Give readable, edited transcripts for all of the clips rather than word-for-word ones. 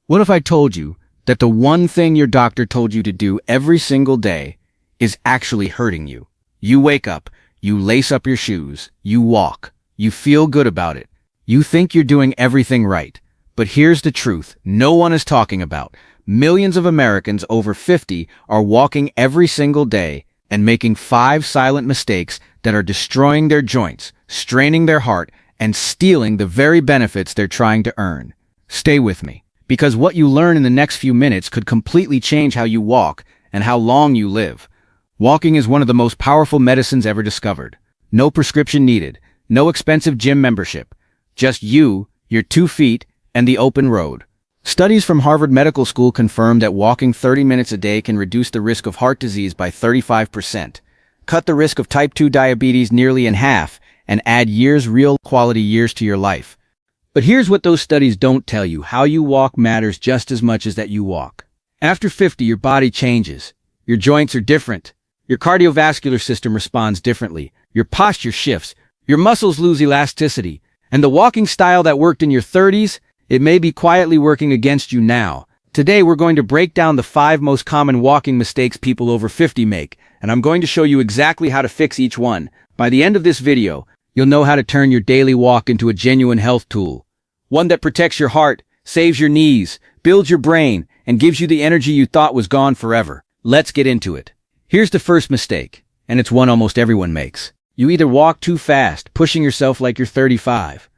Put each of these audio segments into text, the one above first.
What if I told you that the one thing your doctor told you to do every single day is actually hurting you? You wake up, you lace up your shoes, you walk, you feel good about it. You think you're doing everything right. But here's the truth no one is talking about. Millions of Americans over 50 are walking every single day and making 5 silent mistakes that are destroying their joints, straining their heart, and stealing the very benefits they're trying to earn. Stay with me, because what you learn in the next few minutes could completely change how you walk and how long you live. Walking is one of the most powerful medicines ever discovered. No prescription needed, no expensive gym membership, just you, your 2 feet, and the open road. Studies from Harvard Medical School confirm that walking 30 minutes a day can reduce the risk of heart disease by 35%, cut the risk of type 2 diabetes nearly in half, and add real quality years to your life. But here's what those studies don't tell you. How you walk matters just as much as that you walk. After 50, your body changes. Your joints are different. Your cardiovascular system responds differently. Your posture shifts. Your muscles lose elasticity. And the walking style that worked in your 30s, it may be quietly working against you now. Today, we're going to break down the 5 most common walking mistakes people over 50 make, and I'm going to show you exactly how to fix each one. By the end of this video, you'll know how to turn your daily walk into a genuine health tool. One that protects your heart, saves your knees, builds your brain, and gives you the energy you thought was gone forever. Let's get into it. Here's the first mistake, and it's one almost everyone makes. You either walk too fast, pushing yourself like you're 35,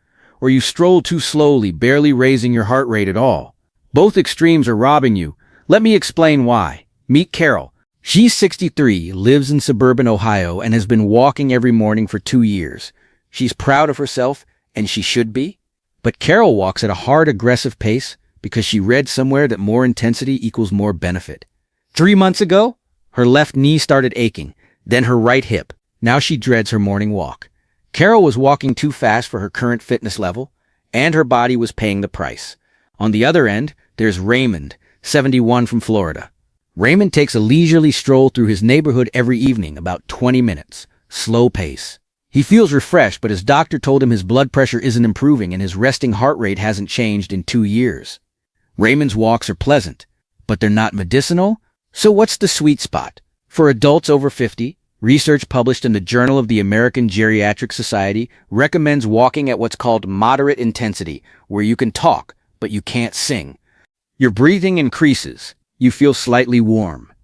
or you stroll too slowly, barely raising your heart rate at all. Both extremes are robbing you. Let me explain why. Meet Carol. She's 63, lives in suburban Ohio, and has been walking every morning for 2 years. She's proud of herself, and she should be. But Carol walks at a hard, aggressive pace because she read somewhere that more intensity equals more benefit. 3 months ago, her left knee started aching, then her right hip. Now she dreads her morning walk. Carol was walking too fast for her current fitness level, and her body was paying the price. On the other end, there's Raymond, 71 from Florida. Raymond takes a leisurely stroll through his neighborhood every evening, about 20 minutes, slow pace. He feels refreshed, but his doctor told him his blood pressure isn't improving and his resting heart rate hasn't changed in 2 years. Raymond's walks are pleasant, but they're not medicinal. So what's the sweet spot? For adults over 50, research published in the Journal of the American Geriatric Society recommends walking at what's called moderate intensity, where you can talk, but you can't sing. Your breathing increases. You feel slightly warm,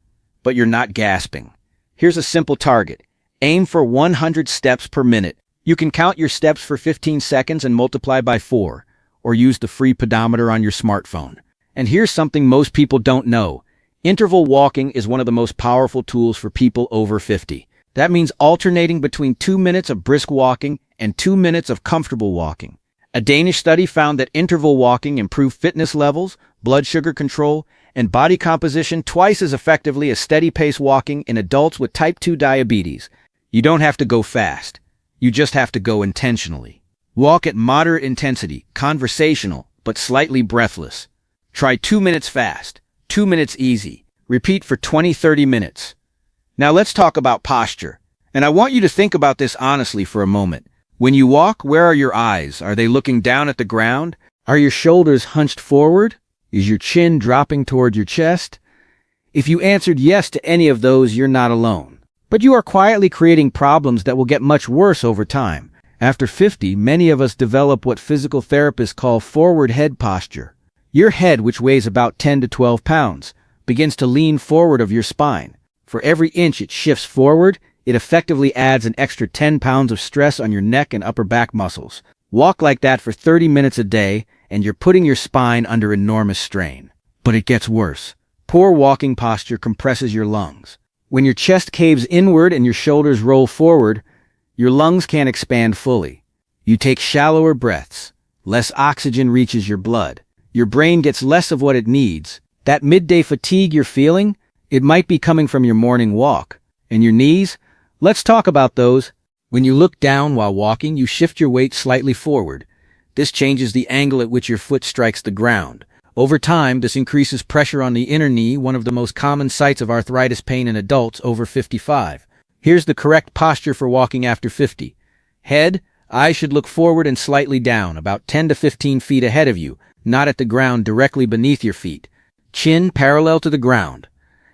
but you're not gasping. Here's a simple target. Aim for 100 steps per minute. You can count your steps for 15 seconds and multiply by 4, or use the free pedometer on your smartphone. And here's something most people don't know. Interval walking is one of the most powerful tools for people over 50. That means alternating between 2 minutes of brisk walking and 2 minutes of comfortable walking. A Danish study found that interval walking improved fitness levels, blood sugar control, and body composition twice as effectively as steady-pace walking in adults with type 2 diabetes. You don't have to go fast. You just have to go intentionally. Walk at moderate intensity, conversational, but slightly breathless. Try 2 minutes fast, 2 minutes easy. Repeat for 20-30 minutes. Now let's talk about posture. And I want you to think about this honestly for a moment. When you walk, where are your eyes? Are they looking down at the ground? Are your shoulders hunched forward? Is your chin dropping toward your chest? If you answered yes to any of those, you're not alone. But you are quietly creating problems that will get much worse over time. After 50, many of us develop what physical therapists call forward head posture. Your head, which weighs about 10 to 12 pounds, begins to lean forward of your spine. For every inch it shifts forward, it effectively adds an extra 10 pounds of stress on your neck and upper back muscles. Walk like that for 30 minutes a day, and you're putting your spine under enormous strain. But it gets worse. Poor walking posture compresses your lungs. When your chest caves inward and your shoulders roll forward, your lungs can't expand fully. You take shallower breaths. Less oxygen reaches your blood. Your brain gets less of what it needs. That midday fatigue you're feeling, it might be coming from your morning walk. And your knees? Let's talk about those. When you look down while walking, you shift your weight slightly forward. This changes the angle at which your foot strikes the ground. Over time, this increases pressure on the inner knee, one of the most common sites of arthritis pain in adults over 55. Here's the correct posture for walking after 50. Head, eyes should look forward and slightly down, about 10 to 15 feet ahead of you. not at the ground directly beneath your feet. Chin parallel to the ground.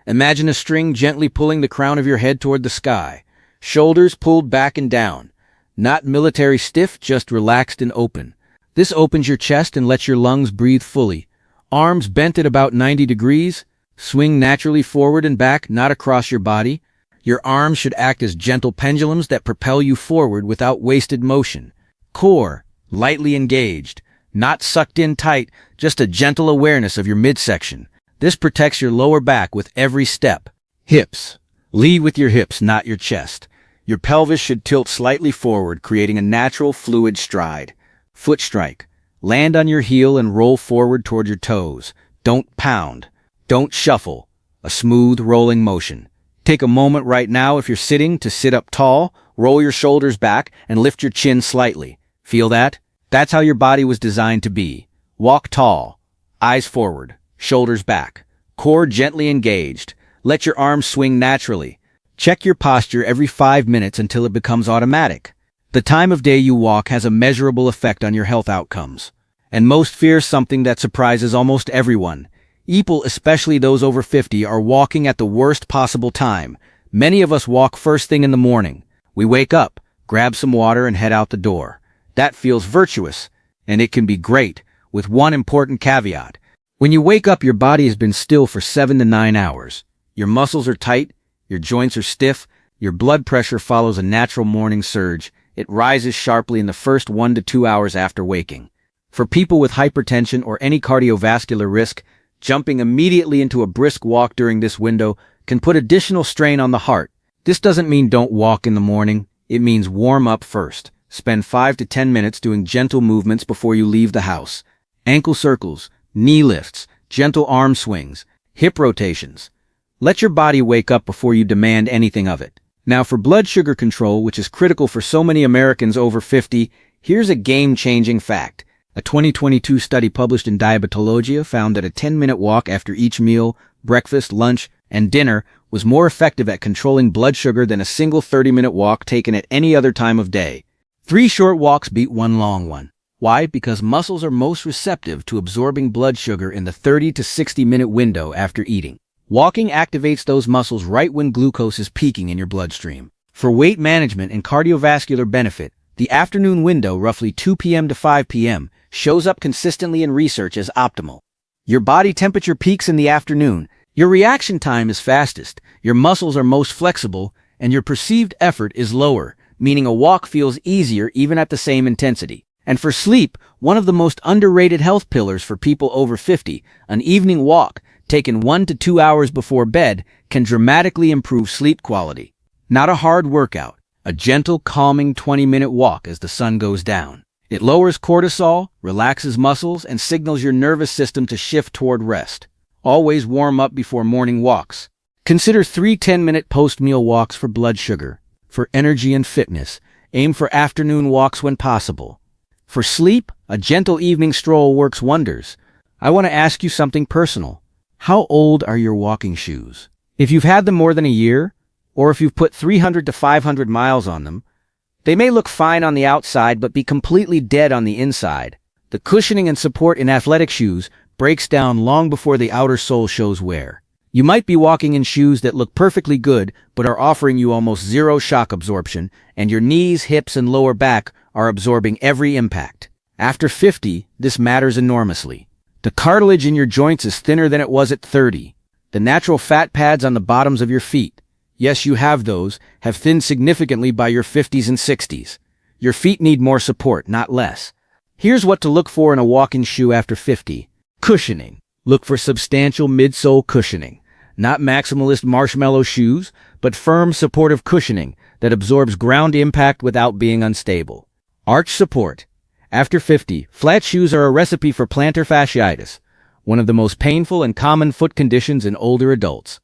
Imagine a string gently pulling the crown of your head toward the sky. Shoulders pulled back and down. Not military stiff, just relaxed and open. This opens your chest and lets your lungs breathe fully. Arms bent at about 90 degrees. Swing naturally forward and back, not across your body. Your arms should act as gentle pendulums that propel you forward without wasted motion. Core, lightly engaged. Not sucked in tight, just a gentle awareness of your midsection. This protects your lower back with every step. Hips. Lead with your hips, not your chest. Your pelvis should tilt slightly forward, creating a natural, fluid stride. Foot strike. Land on your heel and roll forward toward your toes. Don't pound. Don't shuffle. A smooth, rolling motion. Take a moment right now if you're sitting to sit up tall, roll your shoulders back, and lift your chin slightly. Feel that? That's how your body was designed to be. Walk tall. Eyes forward. Shoulders back. Core gently engaged. Let your arms swing naturally. Check your posture every 5 minutes until it becomes automatic. The time of day you walk has a measurable effect on your health outcomes. And most fear something that surprises almost everyone. People, especially those over 50, are walking at the worst possible time. Many of us walk first thing in the morning. We wake up, grab some water, and head out the door. That feels virtuous, and it can be great, with one important caveat. When you wake up, your body has been still for 7 to 9 hours. Your muscles are tight, your joints are stiff, your blood pressure follows a natural morning surge. It rises sharply in the first 1 to 2 hours after waking. For people with hypertension or any cardiovascular risk, jumping immediately into a brisk walk during this window can put additional strain on the heart. This doesn't mean don't walk in the morning. It means warm up first. Spend 5 to 10 minutes doing gentle movements before you leave the house. Ankle circles, knee lifts, gentle arm swings, hip rotations. Let your body wake up before you demand anything of it. Now for blood sugar control, which is critical for so many Americans over 50, here's a game-changing fact. A 2022 study published in Diabetologia found that a 10-minute walk after each meal, breakfast, lunch, and dinner was more effective at controlling blood sugar than a single 30-minute walk taken at any other time of day. 3 short walks beat 1 long one. Why? Because muscles are most receptive to absorbing blood sugar in the 30 to 60-minute window after eating. Walking activates those muscles right when glucose is peaking in your bloodstream. For weight management and cardiovascular benefit, the afternoon window, roughly 2 p.m. to 5 p.m., shows up consistently in research as optimal. Your body temperature peaks in the afternoon, your reaction time is fastest, your muscles are most flexible, and your perceived effort is lower, meaning a walk feels easier even at the same intensity. And for sleep, one of the most underrated health pillars for people over 50, an evening walk, taken 1 to 2 hours before bed, can dramatically improve sleep quality. Not a hard workout, a gentle, calming 20-minute walk as the sun goes down. It lowers cortisol, relaxes muscles, and signals your nervous system to shift toward rest. Always warm up before morning walks. Consider 3 10-minute post-meal walks for blood sugar. For energy and fitness, aim for afternoon walks when possible. For sleep, a gentle evening stroll works wonders. I want to ask you something personal. How old are your walking shoes? If you've had them more than a year, or if you've put 300 to 500 miles on them, they may look fine on the outside but be completely dead on the inside. The cushioning and support in athletic shoes breaks down long before the outer sole shows wear. You might be walking in shoes that look perfectly good but are offering you almost zero shock absorption, and your knees, hips, and lower back are absorbing every impact. After 50, this matters enormously. The cartilage in your joints is thinner than it was at 30. The natural fat pads on the bottoms of your feet, yes, you have those, have thinned significantly by your 50s and 60s. Your feet need more support, not less. Here's what to look for in a walking shoe after 50. Cushioning. Look for substantial midsole cushioning. Not maximalist marshmallow shoes, but firm, supportive cushioning that absorbs ground impact without being unstable. Arch support. After 50, flat shoes are a recipe for plantar fasciitis, one of the most painful and common foot conditions in older adults.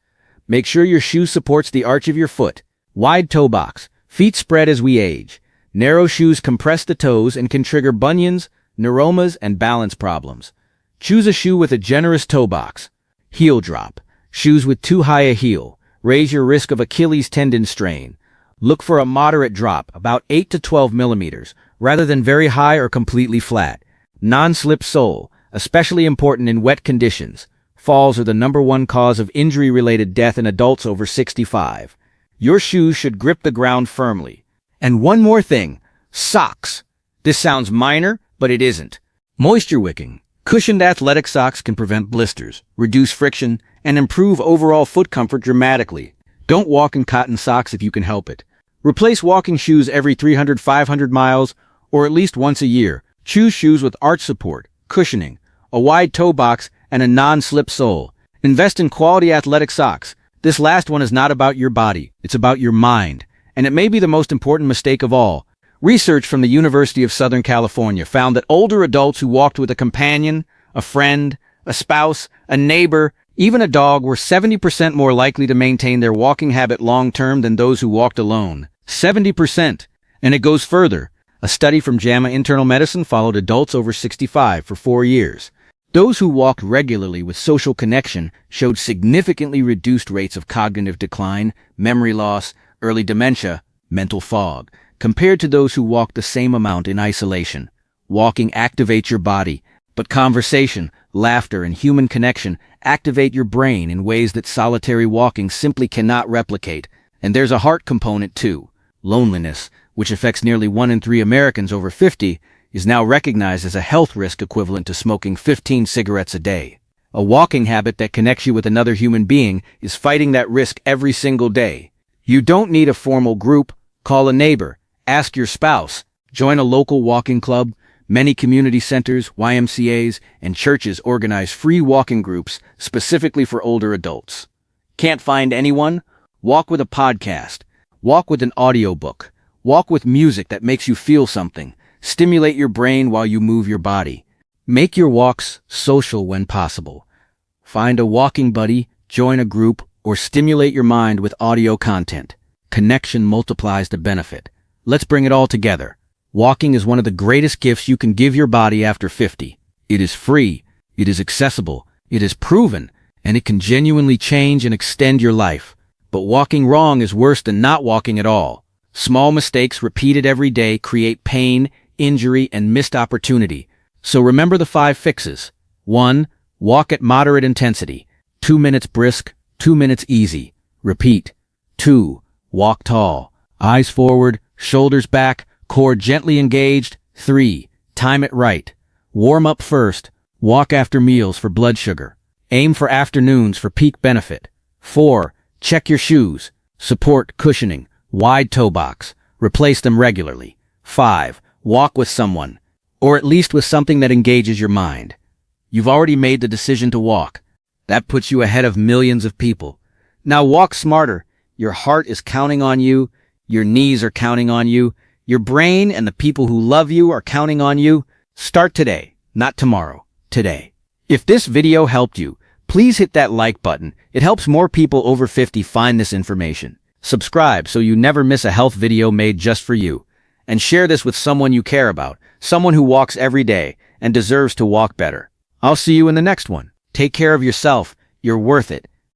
Make sure your shoe supports the arch of your foot. Wide toe box. Feet spread as we age. Narrow shoes compress the toes and can trigger bunions, neuromas, and balance problems. Choose a shoe with a generous toe box. Heel drop. Shoes with too high a heel raise your risk of Achilles tendon strain. Look for a moderate drop, about 8 to 12 millimeters, rather than very high or completely flat. Non-slip sole. especially important in wet conditions. Falls are the #1 cause of injury-related death in adults over 65. Your shoes should grip the ground firmly. And one more thing, socks. This sounds minor, but it isn't. Moisture wicking. Cushioned athletic socks can prevent blisters, reduce friction, and improve overall foot comfort dramatically. Don't walk in cotton socks if you can help it. Replace walking shoes every 300-500 miles, or at least once a year. Choose shoes with arch support, cushioning, a wide toe box, and a non-slip sole. Invest in quality athletic socks. This last one is not about your body, it's about your mind. And it may be the most important mistake of all. Research from the University of Southern California found that older adults who walked with a companion, a friend, a spouse, a neighbor, even a dog were 70% more likely to maintain their walking habit long-term than those who walked alone. 70%. And it goes further. A study from JAMA Internal Medicine followed adults over 65 for 4 years. Those who walked regularly with social connection showed significantly reduced rates of cognitive decline, memory loss, early dementia, mental fog, compared to those who walked the same amount in isolation. Walking activates your body, but conversation, laughter, and human connection activate your brain in ways that solitary walking simply cannot replicate. And there's a heart component too. Loneliness, which affects nearly 1 in 3 Americans over 50, is now recognized as a health risk equivalent to smoking 15 cigarettes a day. A walking habit that connects you with another human being is fighting that risk every single day. You don't need a formal group. Call a neighbor, ask your spouse, join a local walking club. Many community centers, YMCAs, and churches organize free walking groups specifically for older adults. Can't find anyone? Walk with a podcast. Walk with an audiobook. Walk with music that makes you feel something. Stimulate your brain while you move your body. Make your walks social when possible. Find a walking buddy, join a group, or stimulate your mind with audio content. Connection multiplies the benefit. Let's bring it all together. Walking is one of the greatest gifts you can give your body after 50. It is free, it is accessible, it is proven, and it can genuinely change and extend your life. But walking wrong is worse than not walking at all. Small mistakes repeated every day create pain, injury, and missed opportunity. So remember the 5 fixes. 1. Walk at moderate intensity. 2 minutes brisk, 2 minutes easy. Repeat. 2. Walk tall. Eyes forward, shoulders back, core gently engaged. 3. Time it right. Warm up first. Walk after meals for blood sugar. Aim for afternoons for peak benefit. 4. Check your shoes. Support cushioning. Wide toe box. Replace them regularly. 5. Walk with someone, or at least with something that engages your mind. You've already made the decision to walk. That puts you ahead of millions of people. Now walk smarter. Your heart is counting on you. Your knees are counting on you. Your brain and the people who love you are counting on you. Start today, not tomorrow. Today. If this video helped you, please hit that like button. It helps more people over 50 find this information. Subscribe so you never miss a health video made just for you. And share this with someone you care about, someone who walks every day and deserves to walk better. I'll see you in the next one. Take care of yourself. You're worth it.